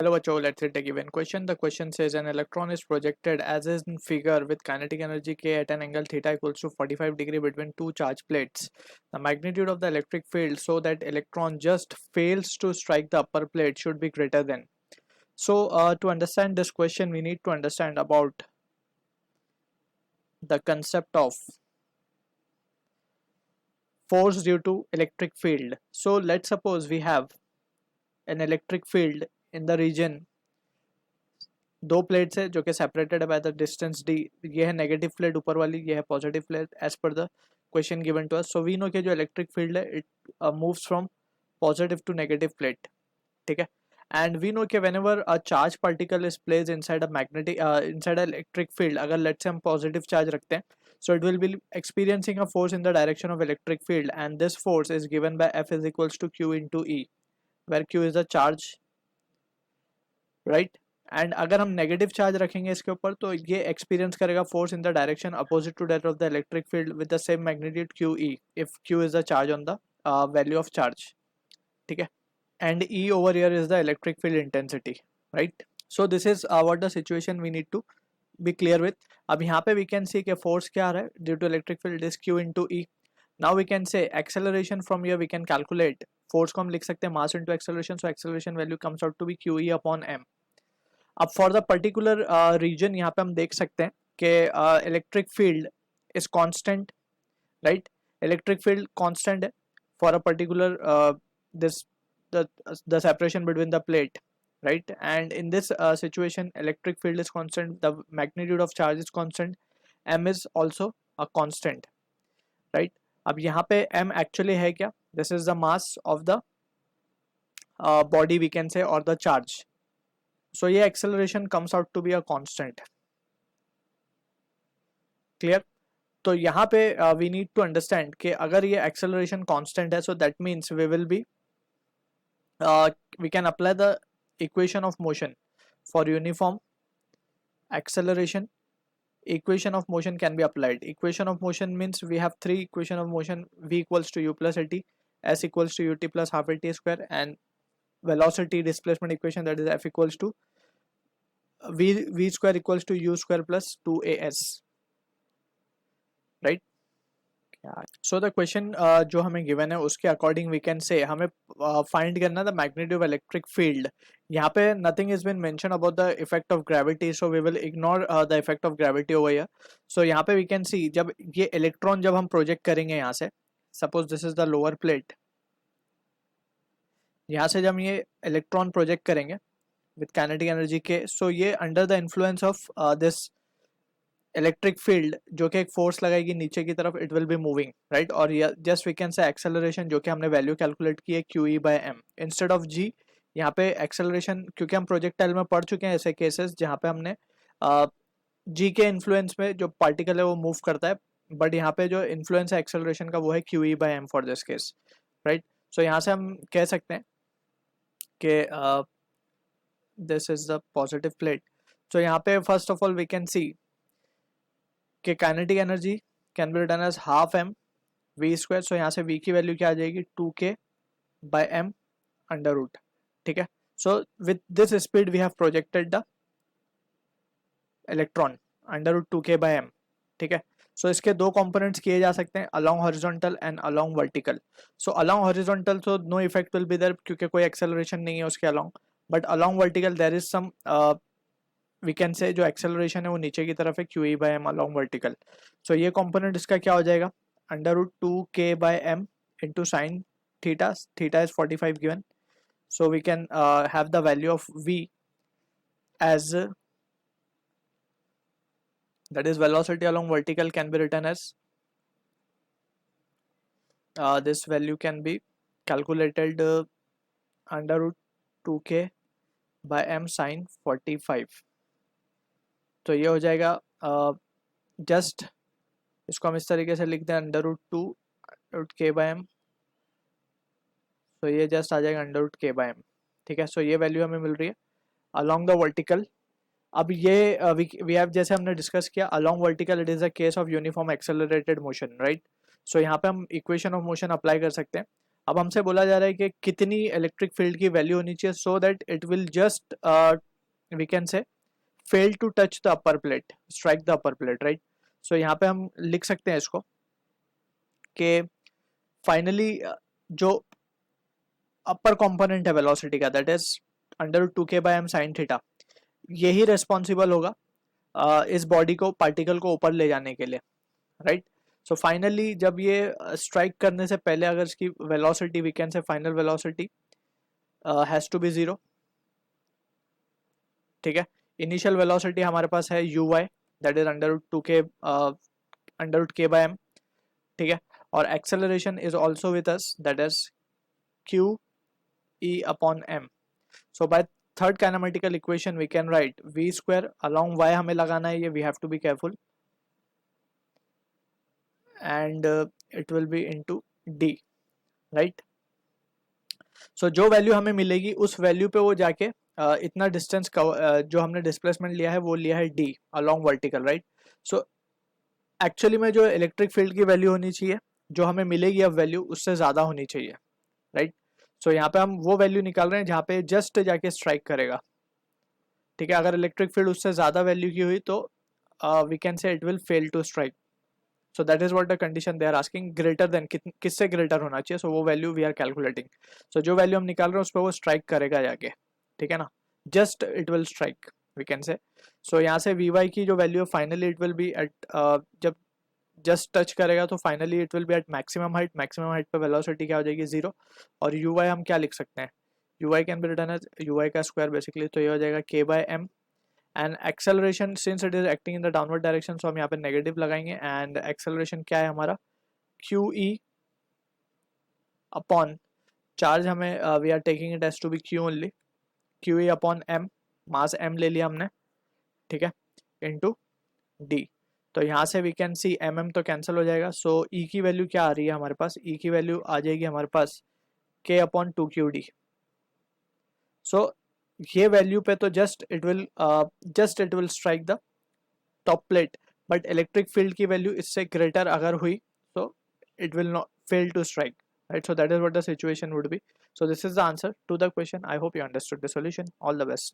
Hello, Bacho. Let's take a given question. The question says an electron is projected as is in figure with kinetic energy K at an angle theta equals to 45 degree between two charge plates. The magnitude of the electric field so that electron just fails to strike the upper plate should be greater than. So to understand this question, we need to understand about the concept of force due to electric field. So let's suppose we have an electric field in the region, दो plates है जो कि separated by the distance D. ये है negative plate ऊपर वाली, ये है positive plate as per the question given to us. So we know कि जो इलेक्ट्रिक फील्ड है it moves from positive to negative plate. ठीक है. एंड वी नो कि whenever a charge particle is placed inside a magnetic inside a electric field, अगर let's say हम positive charge रखते हैं, so it will be experiencing a force in the direction of electric field, and this force is given by F is equals to Q into E, where Q is the charge, right? And अगर हम negative charge रखेंगे इसके ऊपर तो ये experience करेगा force in the direction opposite to that of the electric field with the same magnitude Q E, if Q is the charge on the value of charge. ठीक है. And E over here is the electric field intensity, right? So this is what the situation we need to be clear with. अब यहाँ पे we can see कि force क्या आ रहा है due to electric field is q into E. Now we can say acceleration from here we can calculate force को हम लिख सकते हैं mass into acceleration. So acceleration value comes out to be q E upon m. अब for the particular region यहाँ पे हम देख सकते हैं कि electric field is constant, right? Electric field constant है for a particular this the separation between the plate, right? And in this situation electric field is constant, the magnitude of charge is constant, m is also a constant, right? अब यहाँ पे m actually है क्या? This is the mass of the body we can say, or the charge. So ये acceleration comes out to be a constant. Clear? तो यहाँ पे we need to understand कि अगर ये acceleration constant है, so that means we will be we can apply the equation of motion for uniform acceleration. Equation of motion can be applied. Equation of motion means we have three equation of motion: v equals to u plus at, s equals to ut plus half at square, and velocity displacement equation, that is f equals to v square equals to u square plus 2as, right? So the question जो हमें given है उसके according we can से हमें find करना the magnitude of electric field. यहाँ पे nothing is been mention about the effect of gravity, so we will ignore the effect of gravity over here. So यहाँ पे वी कैन सी जब ये electron जब हम प्रोजेक्ट करेंगे यहाँ से, suppose this is the lower plate, यहाँ से जब ये इलेक्ट्रॉन प्रोजेक्ट करेंगे विथ काइनेटिक एनर्जी के, सो ये under the influence of this electric field जो कि एक फोर्स लगाएगी नीचे की तरफ, it will be moving, right? और just we can say acceleration जो कि हमने वैल्यू कैलकुलेट की है Q E by m instead of g. यहाँ पे एक्सेलरेशन क्योंकि हम प्रोजेक्टाइल में पढ़ चुके हैं ऐसे केसेस जहाँ पे हमने जी के इन्फ्लुएंस में जो पार्टिकल है वो मूव करता है, बट यहाँ पे जो इन्फ्लुएंस है एक्सेलरेशन का वो है Q E by m for this case, right? So यहाँ से हम कह सकते हैं कि this is the positive plate. So यहाँ पे first of all we can see कि kinetic energy can be written as half m v square. So यहाँ से v की वैल्यू क्या आ जाएगी 2k by m under root. ठीक है. So with this speed we have projected the electron under root 2k by m. ठीक है. सो इसके दो कंपोनेंट्स किए जा सकते हैं, along horizontal and along vertical. So along horizontal तो no effect will be there क्योंकि कोई एक्सेलरेशन नहीं है उसके along, but along vertical there is some we can say जो एक्सेलरेशन है वो नीचे की तरफ है Q E by M along vertical. So ये कंपोनेंट इसका क्या हो जाएगा under root 2k by M into sine theta. Theta is 45 given. So we can have the value of v as that is velocity along vertical can be written as this value can be calculated under root 2k by m sin 45. तो ये हो जाएगा just इसको हम इस तरीके से लिख दें अंडर रूट 2 रूट के बाय एम. तो ये जस्ट आ जाएगा अंडर रूट के बाय एम. ठीक है. सो ये वैल्यू हमें मिल रही है अलोंग द वर्टिकल. अब ये वी हैव जैसे हमने डिस्कस किया along vertical it is a case of uniform accelerated motion, right? So यहाँ पे हम इक्वेशन ऑफ मोशन अप्लाई कर सकते हैं. अब हमसे बोला जा रहा है कि कितनी इलेक्ट्रिक फील्ड की वैल्यू होनी चाहिए so that it will just we can say fail to touch the upper plate, strike the upper plate, right. So यहाँ पे हम लिख सकते हैं इसको कि फाइनली जो अपर कंपोनेंट है वेलोसिटी का, that is under 2k/m sin theta, यही रेस्पॉन्सिबल होगा इस बॉडी को, पार्टिकल को ऊपर ले जाने के लिए, राइट। सो फाइनली जब ये स्ट्राइक करने से पहले अगर इसकी velocity, we can say final velocity has to be 0, ठीक है। इनिशियल वेलोसिटी हमारे पास है U Y, that is under k/m, ठीक है। और acceleration is also with us, that is Q E upon M. So by third kinematical equation we can write v square along y, हमें लगाना है ये, we have to be careful, and it will be into d, right. सो जो value हमें मिलेगी उस value पे वो जाके इतना डिस्टेंस जो हमने डिस्प्लेसमेंट लिया है वो लिया है d along vertical, right. So actually में जो इलेक्ट्रिक फील्ड की वैल्यू होनी चाहिए, जो हमें मिलेगी अब वैल्यू, उससे ज़्यादा होनी चाहिए, राइट। सो यहाँ पे हम वो वैल्यू निकाल रहे हैं जहाँ पे जस्ट जाके स्ट्राइक करेगा, ठीक है। अगर इलेक्ट्रिक फील्ड उससे ज़्यादा वैल्यू की हुई तो we can say it will fail to strike. So that is what the condition they are asking, greater than, किससे ग्रेटर होना चाहिए, सो वो value we are calculating. So जो वैल्यू हम निकाल रहे हैं उस पर वो स्ट्राइक करेगा जाके, ठीक है ना, just it will strike, we can say. So यहाँ से वी वाई की जो वैल्यू है finally it will be at, जब जस्ट टच करेगा तो finally it will be at maximum height, maximum height पे वेलोसिटी क्या हो जाएगी 0, और यू वाई हम क्या लिख सकते हैं, U Y can be written as U Y का स्क्वायर बेसिकली, तो ये हो जाएगा k/m। And acceleration since it is acting in the downward direction, so हम यहाँ पे नेगेटिव लगाएंगे, एंड एक्सेलरेशन क्या है हमारा क्यू ई अपॉन चार्ज, हमें we are taking it as to be Q only, Q E upon M, mass M ले लिया हमने, ठीक है, इनटू डी। तो यहाँ से we can see M M तो कैंसिल हो जाएगा, सो ई की वैल्यू क्या आ रही है हमारे पास, ई की वैल्यू आ जाएगी हमारे पास k/2qd। सो ये वैल्यू पे तो just it will strike the top plate, but electric field की वैल्यू इससे ग्रेटर अगर हुई तो it will not fail to strike, right? So that is what the situation would be. So this is the answer to the question. I hope you understood the solution. All the best.